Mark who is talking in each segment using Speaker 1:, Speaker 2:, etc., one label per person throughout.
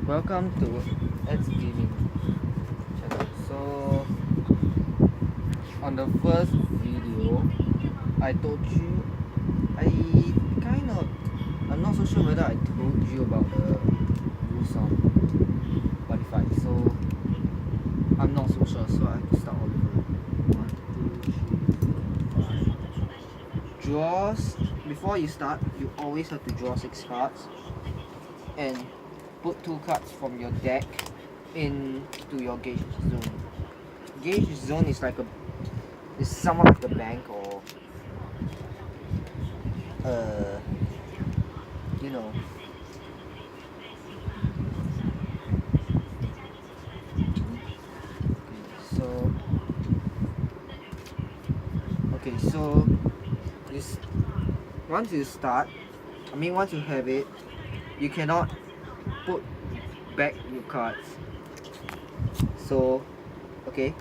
Speaker 1: Welcome to Ed's Gaming channel. So on the first video I told you I'm not so sure whether I told you about the rules on Buddyfight, so I'm not so sure, so I have to start all over. 1, 2, 3, 4, 5. Draws. Before you start, you always have to draw 6 cards and put 2 cards from your deck into your gauge zone. Gauge zone is somewhat like a bank, or you know. So this once you have it, you cannot put back your cards. So okay,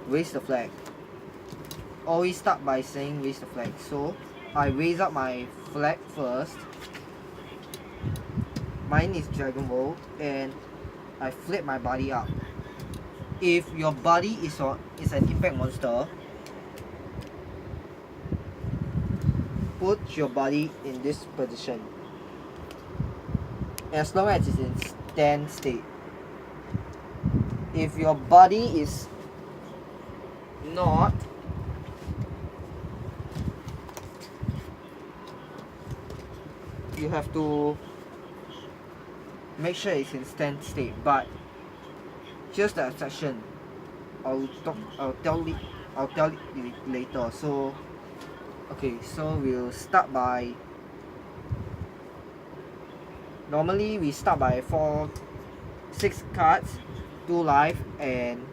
Speaker 1: raise the flag. Always start by saying raise the flag. So I raise up my flag first. Mine is Dragon Ball, and I flip my body up. If your body is an impact monster, put your body in this position as long as it's in stand state. If your body is not, you have to make sure it's in stand state. But here's the exception. I'll tell you later. So okay, so we'll start by, normally we start by 6 cards, 2 life, and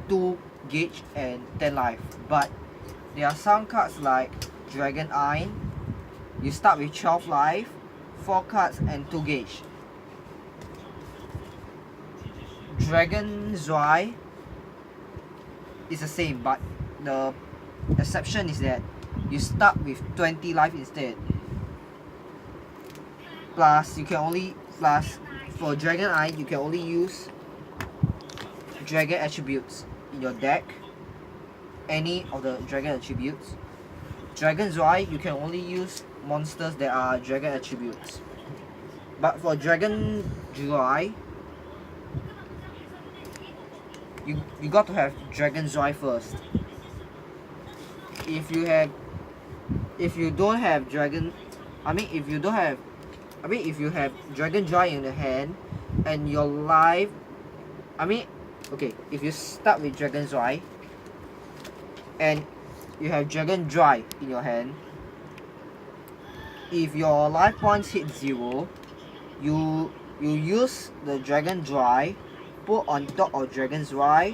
Speaker 1: 2 gauge and 10 life. But there are some cards like Dragon Eye. You start with 12 life, 4 cards and 2 gauge. Dragon Zwei is the same, but the exception is that you start with 20 life instead. Plus for Dragon Eye, you can only use dragon attributes in your deck. Any of the dragon attributes. Dragon Zwei, you can only use monsters that are dragon attributes. But for Dragon Zwei, you got to have Dragon Zwei first. If you have Dragon Zwei in the hand and your life, if you start with Dragon Zwei and you have Dragon Zwei in your hand, if your life points hit 0, you use the Dragon Zwei, put on top of Dragon Zwei,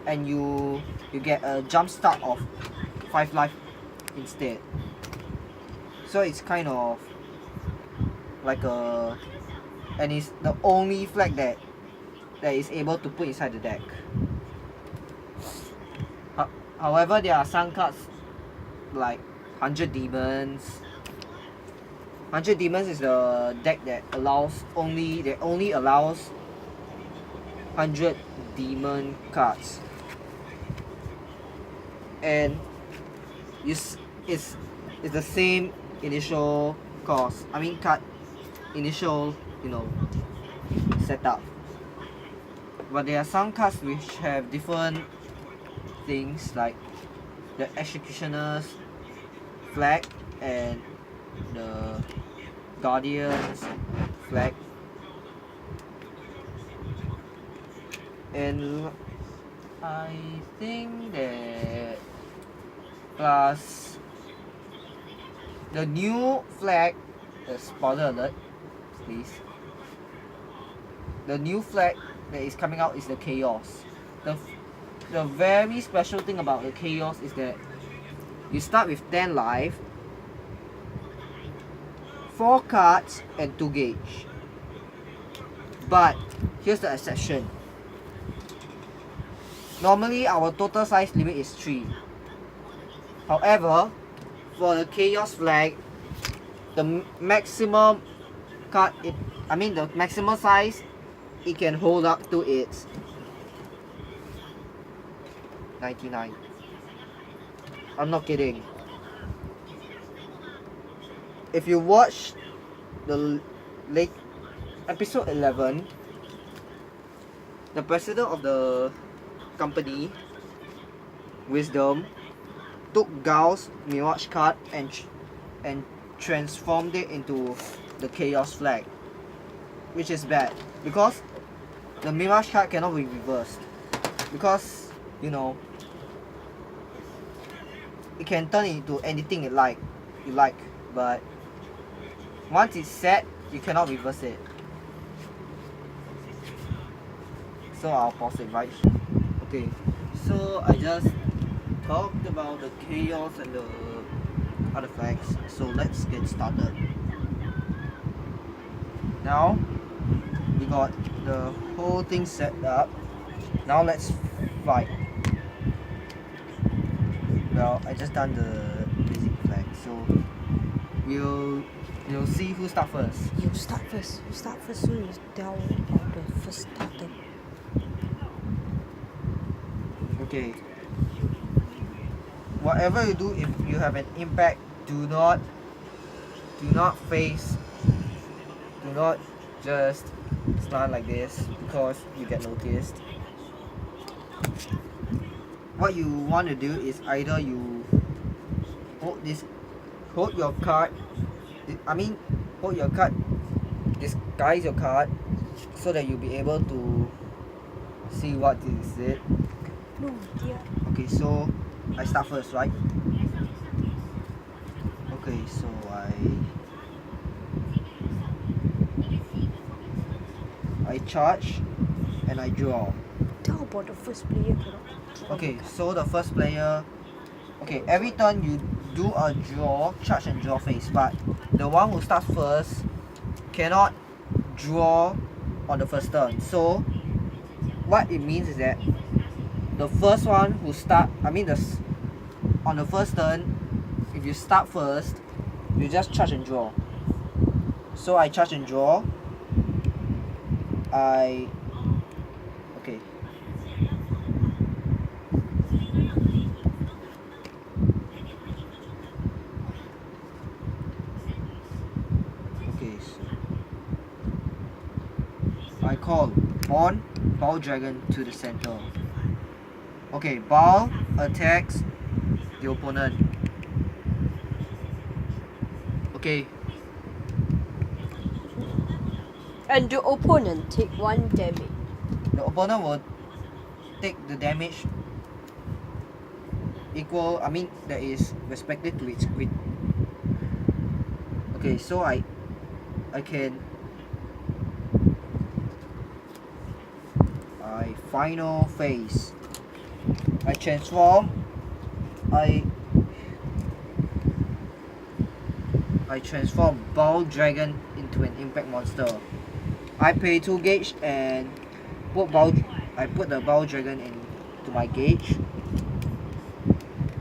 Speaker 1: and you get a jump start of 5 life instead. So it's kind of like and it's the only flag that is able to put inside the deck. However, there are some cards like 100 Demons. 100 Demons is the deck that only allows 100 demon cards, and it's the same initial cost. Card initial, setup. But there are some cards which have different things, like the Executioner's flag and the Guardian's flag. And I think that plus the new flag, spoiler alert please, the new flag that is coming out is the Chaos. The very special thing about the Chaos is that you start with 10 life, 4 cards and 2 gauge. But here's the exception. Normally our total size limit is 3. However, for the chaos flag, the maximum card the maximum size it can hold up to is 99. I'm not kidding. If you watch the late episode 11, the president of the company, Wisdom, took Gao's Mirage card and transformed it into the Chaos flag, which is bad because the Mirage card cannot be reversed because you know it can turn into anything you like, but once it's set, you cannot reverse it. So I'll pause it right. Okay, so I just talked about the chaos and the artifacts, so let's get started. Now we got the whole thing set up. Now let's fight. Well, I just done the basic flag, so we'll see who start first.
Speaker 2: You start first, so you tell about the first starter.
Speaker 1: Okay. Whatever you do, if you have an impact, do not just stand like this because you get noticed. What you want to do is either you hold your card, disguise your card so that you'll be able to see what is it.
Speaker 2: No, dear.
Speaker 1: Okay, so I start first, right? Okay, so I charge and I draw.
Speaker 2: Tell about the first player.
Speaker 1: Okay, so the first player. Okay, every turn you do a draw, charge and draw phase, but the one who starts first cannot draw on the first turn. So what it means is that the first one who on the first turn, if you start first, you just charge and draw. So I charge and draw. Okay. Okay, so I call on Ball Dragon to the center. Okay, Ball attacks the opponent. Okay.
Speaker 2: And the opponent take 1 damage.
Speaker 1: The opponent will take the damage that is respected to its crit. Okay, so I final phase. I transform. I transform Ball Dragon into an impact monster. I pay 2 gauge and I put the Ball Dragon into my gauge.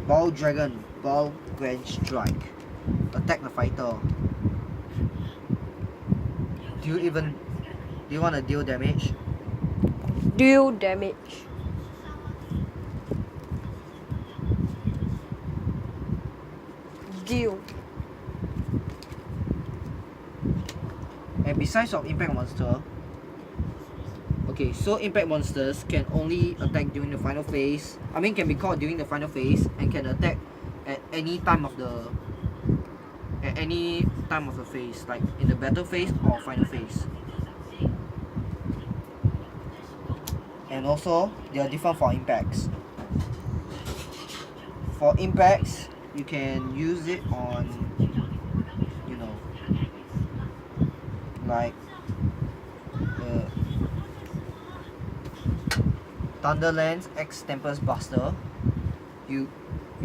Speaker 1: Ball Dragon, Ball Grand Strike. Attack the fighter. Do you want to deal damage?
Speaker 2: Deal damage. Deal.
Speaker 1: And besides of impact monster, okay, so impact monsters can only attack during the final phase. Can be called during the final phase and can attack at any time of the phase, like in the battle phase or final phase. And also, they are different for impacts. For impacts, you can use it on, like Thunderlands X Tempest Buster. Your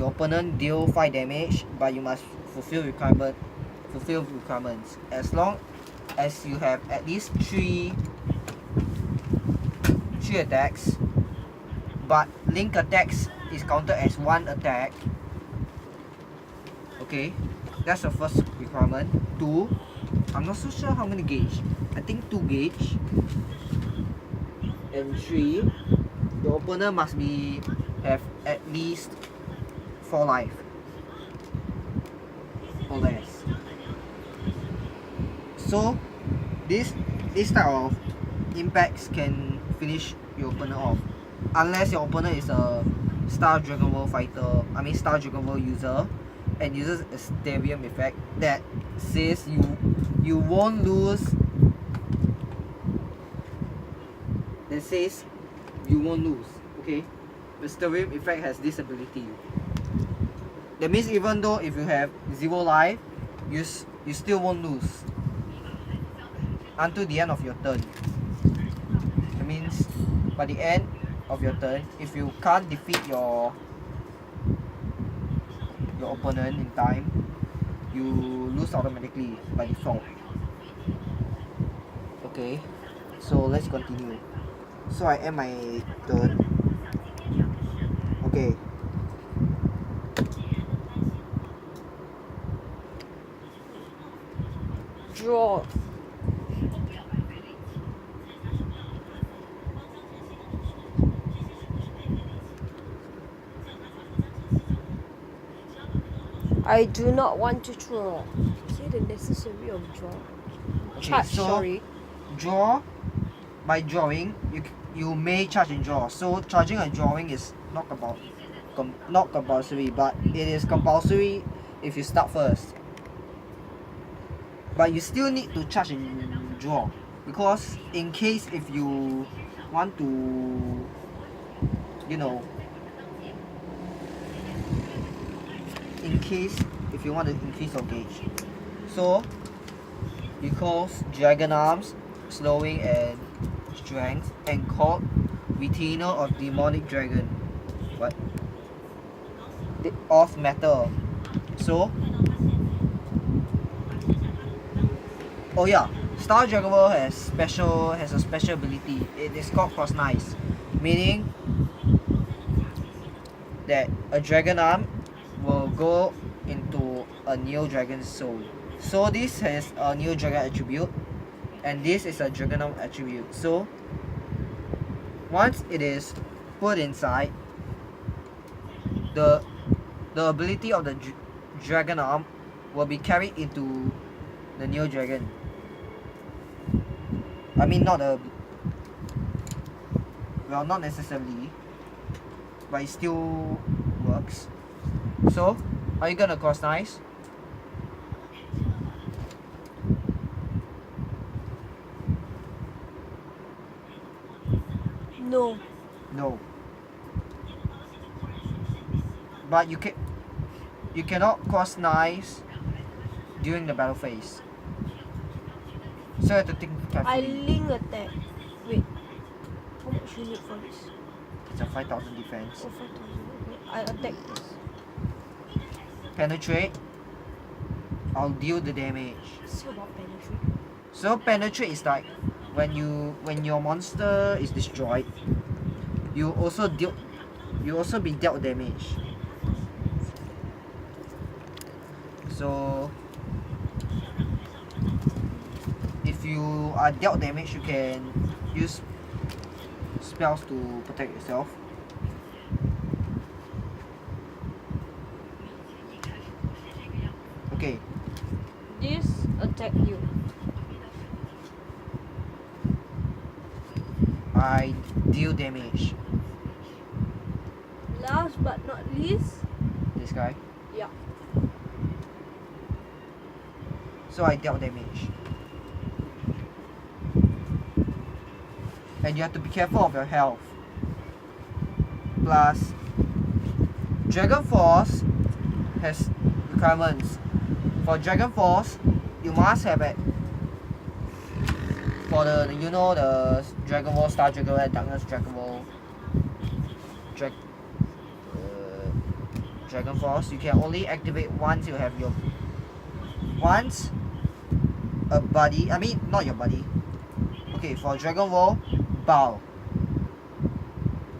Speaker 1: opponent deal 5 damage, but you must fulfill requirements. As long as you have at least 3 attacks, but link attacks is counted as 1 attack. Okay, that's the first requirement. 2, I'm not so sure how many gauge. I think 2 gauge. And 3, your opponent must have at least 4 life or less. So this type of impacts can finish your opponent off, unless your opponent is a Star Dragon Ball fighter, Star Dragon Ball user, and uses a stadium effect that says you won't lose. That says you won't lose. Okay, the stadium effect has this ability. That means even though if you have 0 life, you still won't lose until the end of your turn. That means by the end of your turn, if you can't defeat your opponent in time, you lose automatically by default. Okay, so let's continue. So I end my turn. Okay.
Speaker 2: Draw. I do not want to draw. Say the necessary of draw.
Speaker 1: Okay,
Speaker 2: Charge,
Speaker 1: so
Speaker 2: sorry.
Speaker 1: draw. By drawing, you may charge and draw. So charging and drawing is not compulsory, but it is compulsory if you start first. But you still need to charge and draw, because in case if you want to, if you want to increase your gauge, so you cause Dragon Arms, slowing and strength, and called Retainer of Demonic Dragon. What? Of Metal. So, oh yeah, Star Dragon Ball has a special ability. It is called Cross Knives, meaning that a Dragon Arm will go into a Neo Dragon's soul. So this has a Neo Dragon attribute, and this is a Dragon Arm attribute. So once it is put inside, the ability of the Dragon Arm will be carried into the Neo Dragon. Not necessarily, but it still works. So, are you gonna cross knives?
Speaker 2: No.
Speaker 1: No. But you cannot cross knives during the battle phase. So you have to think
Speaker 2: I
Speaker 1: carefully.
Speaker 2: link attack. Wait. How much you need for this?
Speaker 1: It's a 5,000 defense.
Speaker 2: Oh, 5,000. Okay. I attack this.
Speaker 1: Penetrate. I'll deal the damage.
Speaker 2: Say about penetrate.
Speaker 1: So penetrate is like when your monster is destroyed, you also be dealt damage. So if you are dealt damage, you can use spells to protect yourself. Okay.
Speaker 2: This attack you.
Speaker 1: I deal damage.
Speaker 2: Last but not least.
Speaker 1: This guy.
Speaker 2: Yeah.
Speaker 1: So I dealt damage. And you have to be careful of your health. Plus, Dragon Force has requirements. For Dragon Force, you must have it. For the Dragon Ball, Star Dragon Ball, and Darkness Dragon Ball, Dragon Force, you can only activate once you have a buddy. Not your buddy. Okay, for Dragon Ball, Bow,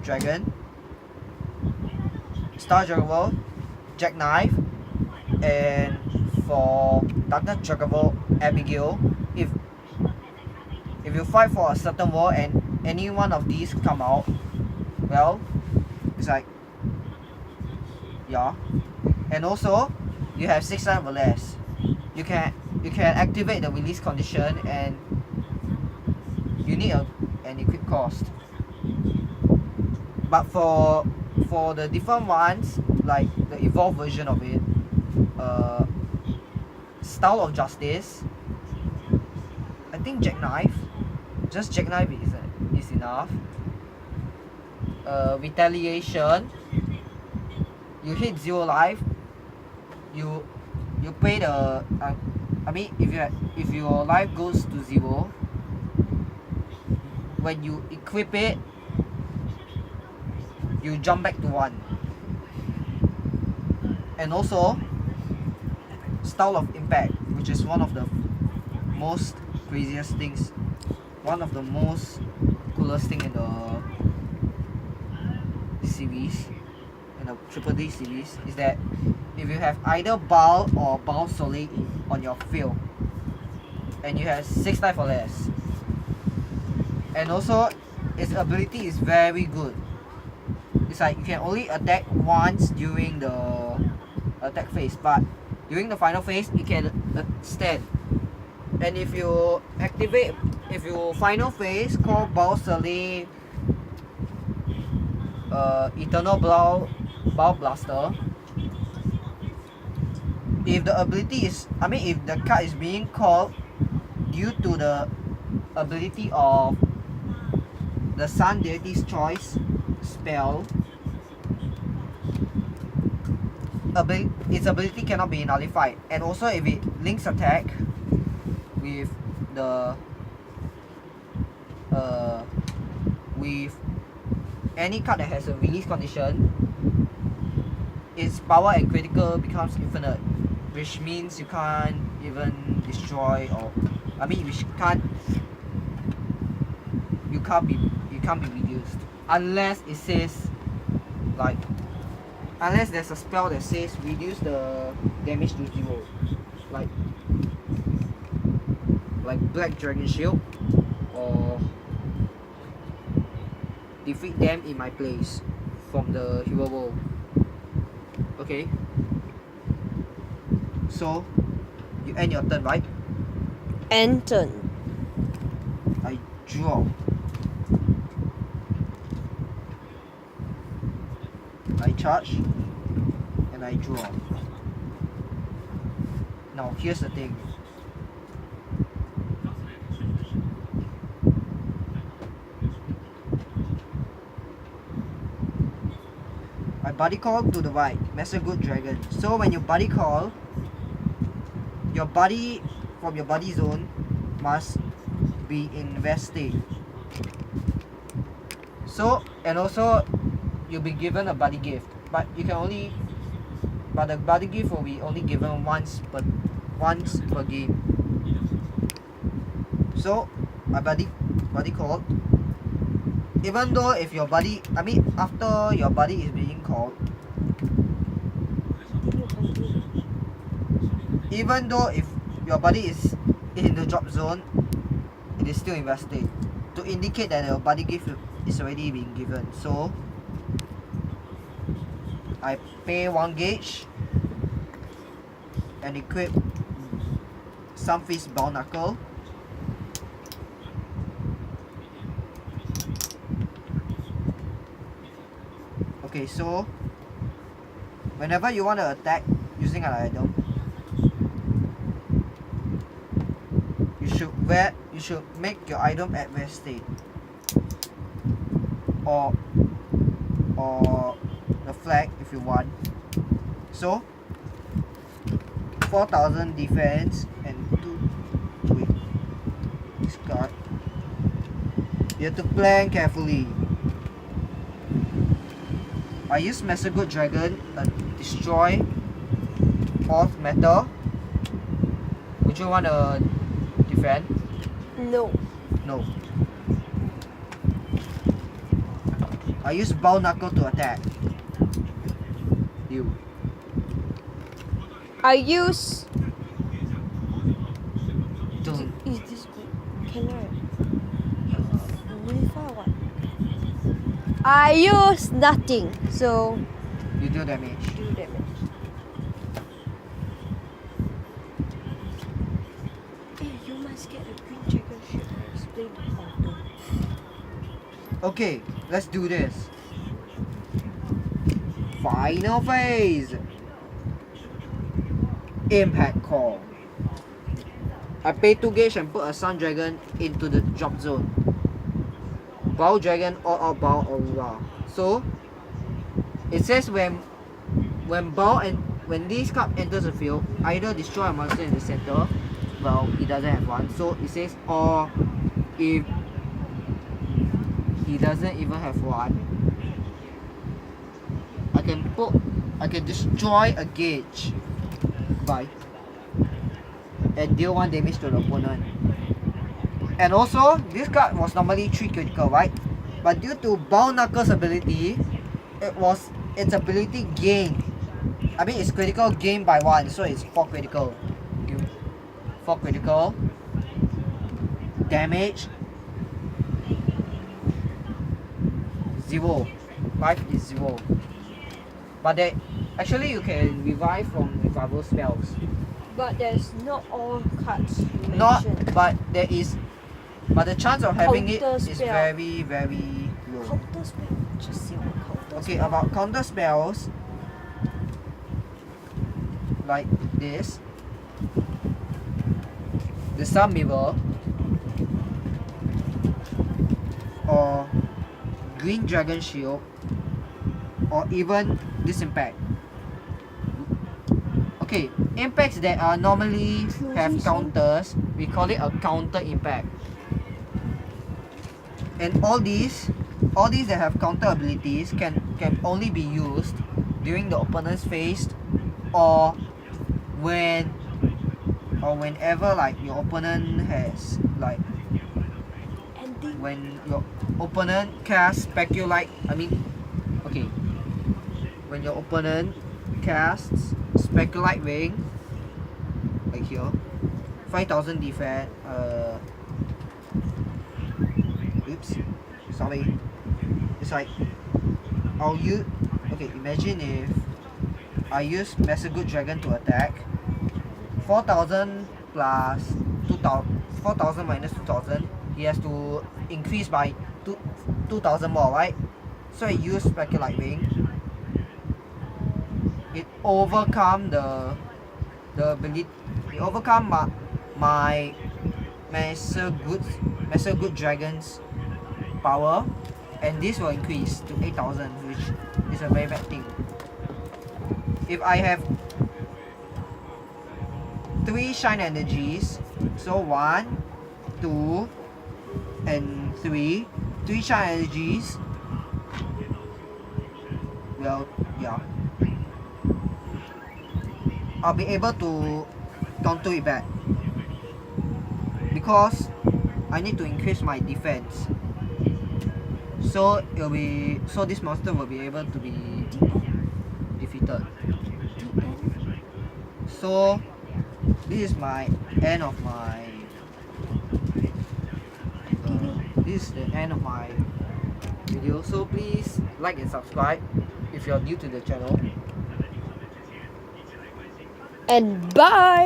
Speaker 1: Dragon, Star Dragon Ball, Jackknife, And for Dr. Chocobo Abigail, if you fight for a certain war and any one of these come out, well, it's like, yeah. And also, you have 6 life or less. You can activate the release condition, and you need an equip cost. But for the different ones, like the evolved version of it, Style of Justice, I think Jackknife, just Jackknife is enough. Retaliation, you hit 0 life, you pay the I mean, if your life goes to 0, when you equip it, you jump back to 1. And also Style of Impact, which is one of the most craziest things, one of the most coolest thing in the series, in the Triple D series, is that if you have either Baal or Baal Soleil on your field, and you have 6 life or less, and also its ability is very good. It's like you can only attack once during the attack phase, but during the final phase it can stand. And if you final phase call Baal Soleil Eternal Baal Blaster, if the ability is, if the card is being called due to the ability of the Sun Deity's Choice spell, its ability cannot be nullified. And also if it links attack with the with any card that has a release condition, its power and critical becomes infinite, which means you can't even destroy, or which you can't be reduced unless it says, like, unless there's a spell that says reduce the damage to 0, like Black Dragon Shield, or defeat them in my place from the hero world. Okay, so you end your turn, right?
Speaker 2: End turn.
Speaker 1: I draw. I charge and I draw. Now here's the thing. I body call to the right, Master Good Dragon. So when you body call, your body from your body zone must be in rest state. So, and also you'll be given a body gift, but the body gift will be only given once per game. So I body called. Even though if your body, after your body is being called, even though if your body is in the drop zone, it is still in rest state, to indicate that your body gift is already being given. So I pay 1 gauge and equip Sunfist Bow Knuckle. Okay, so whenever you want to attack using an item, you should make your item at rest state, or the flag if you want. So 4,000 defense and 2. Wait, discard. You have to plan carefully. I use Master Good Dragon and destroy fourth metal. Would you want to defend?
Speaker 2: No.
Speaker 1: No. I use Bow Knuckle to attack you.
Speaker 2: I use.
Speaker 1: Don't.
Speaker 2: Is this good? Can I? Buddyfight or what? I use nothing, so
Speaker 1: You do damage.
Speaker 2: do damage. Hey, you must get a green dragon ship and explain the counter.
Speaker 1: Okay, let's do this. Final phase. Impact call. I pay 2 gauge and put a Sun Dragon into the drop zone. Bow Dragon all out bow aura. So it says when bow and when this card enters the field, either destroy a monster in the center. Well, he doesn't have one, so it says, or if he doesn't even have one, I can destroy a gauge. Bye. And deal 1 damage to the opponent. And also, this card was normally 3 critical, right? But due to Bow Knuckles' ability, its ability gained. I mean, it's critical gained by 1, so it's 4 critical. 4 critical. Damage. 0. Life is 0. But actually you can revive from revival spells.
Speaker 2: But there's not all cards mentioned.
Speaker 1: Not, but there is. But the chance of having it
Speaker 2: Counter
Speaker 1: is
Speaker 2: spell.
Speaker 1: very, very low.
Speaker 2: Counter spell. Just say what counter
Speaker 1: Okay,
Speaker 2: spell.
Speaker 1: about counter spells, like this, the Sun Mirror, or Green Dragon Shield, or even this impact. Okay, impacts that are normally have counters, we call it a counter impact. And all these that have counter abilities can only be used during the opponent's phase, or whenever like your opponent has like
Speaker 2: Ending.
Speaker 1: when your opponent casts speculate. When your opponent casts speculate ring, like here, 5000 defense. Oops, sorry. It's like imagine if I use Good Dragon to attack. 4000 plus 2000, 4000 minus 2000. He has to increase by 2000 more, right? So I use Speculate Ring. It overcome the ability. It overcome my Good Dragon's power, and this will increase to 8000, which is a very bad thing. If I have 3 shine energies, so 1, 2, and 3 shine energies, well, yeah, I'll be able to counter it back, because I need to increase my defense. So this monster will be able to be defeated. So this is my end of my this is the end of my video. So please like and subscribe if you're new to the channel.
Speaker 2: And bye.